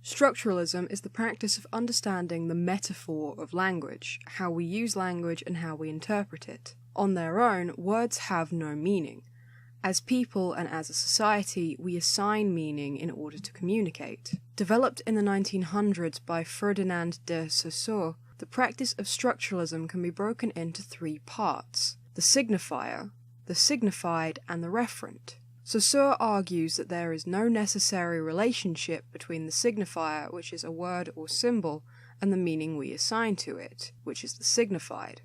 Structuralism is the practice of understanding the metaphor of language, how we use language and how we interpret it. On their own, words have no meaning. As people and as a society, we assign meaning in order to communicate. Developed in the 1900s by Ferdinand de Saussure, the practice of structuralism can be broken into three parts: the signifier, the signified, and the referent. Saussure argues that there is no necessary relationship between the signifier, which is a word or symbol, and the meaning we assign to it, which is the signified.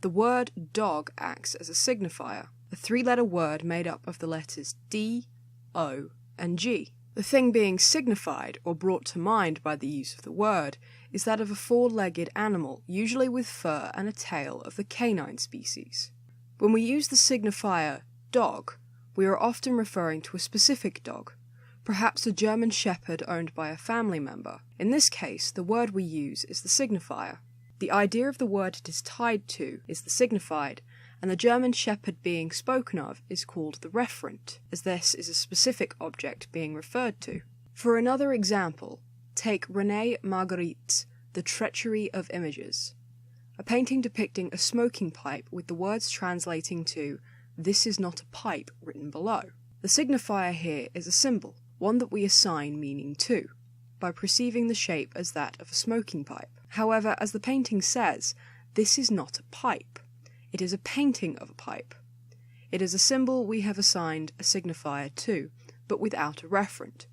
The word dog acts as a signifier, a three-letter word made up of the letters D, O, and G. The thing being signified, or brought to mind by the use of the word, is that of a four-legged animal, usually with fur and a tail of the canine species. When we use the signifier dog, we are often referring to a specific dog, perhaps a German shepherd owned by a family member. In this case, the word we use is the signifier. The idea of the word it is tied to is the signified, and the German shepherd being spoken of is called the referent, as this is a specific object being referred to. For another example, take René Magritte's The Treachery of Images, a painting depicting a smoking pipe with the words translating to "This is not a pipe" written below. The signifier here is a symbol, one that we assign meaning to, by perceiving the shape as that of a smoking pipe. However, as the painting says, this is not a pipe. It is a painting of a pipe. It is a symbol we have assigned a signifier to, but without a referent.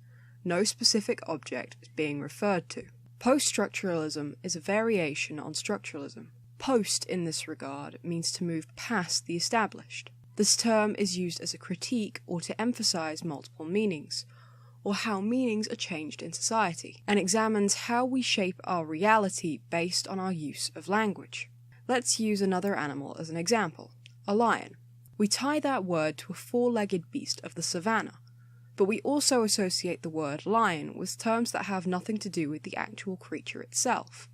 No specific object is being referred to. Post-structuralism is a variation on structuralism. Post, in this regard, means to move past the established. This term is used as a critique or to emphasize multiple meanings, or how meanings are changed in society, and examines how we shape our reality based on our use of language. Let's use another animal as an example, a lion. We tie that word to a four-legged beast of the savannah, but we also associate the word lion with terms that have nothing to do with the actual creature itself.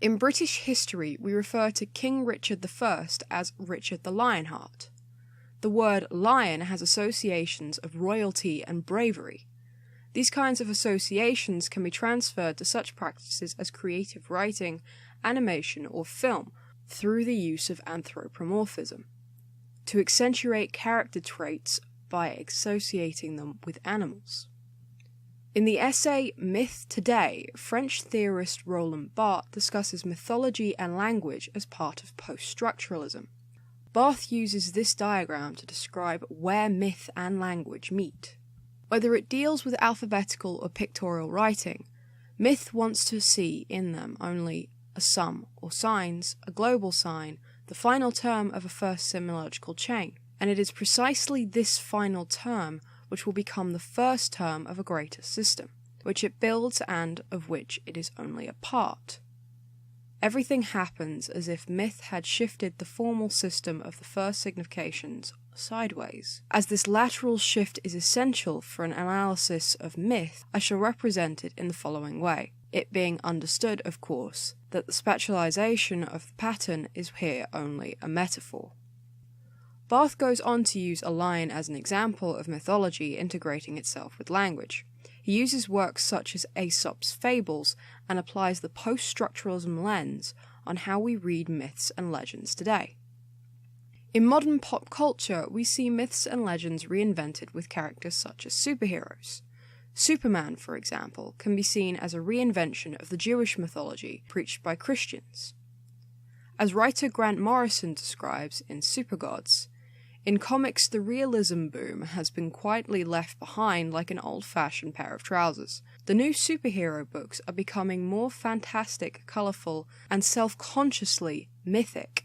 In British history, we refer to King Richard I as Richard the Lionheart. The word lion has associations of royalty and bravery. These kinds of associations can be transferred to such practices as creative writing, animation, or film through the use of anthropomorphism, to accentuate character traits by associating them with animals. In the essay Myth Today, French theorist Roland Barthes discusses mythology and language as part of post-structuralism. Barthes uses this diagram to describe where myth and language meet. Whether it deals with alphabetical or pictorial writing, myth wants to see in them only a sum or signs, a global sign, the final term of a first semiological chain, and it is precisely this final term which will become the first term of a greater system, which it builds and of which it is only a part. Everything happens as if myth had shifted the formal system of the first significations sideways. As this lateral shift is essential for an analysis of myth, I shall represent it in the following way, it being understood, of course, that the spatialization of the pattern is here only a metaphor. Barthes goes on to use a lion as an example of mythology integrating itself with language. He uses works such as Aesop's Fables and applies the post-structuralism lens on how we read myths and legends today. In modern pop culture, we see myths and legends reinvented with characters such as superheroes. Superman, for example, can be seen as a reinvention of the Jewish mythology preached by Christians. As writer Grant Morrison describes in Supergods, in comics the realism boom has been quietly left behind like an old-fashioned pair of trousers. The new superhero books are becoming more fantastic, colourful, and self-consciously mythic.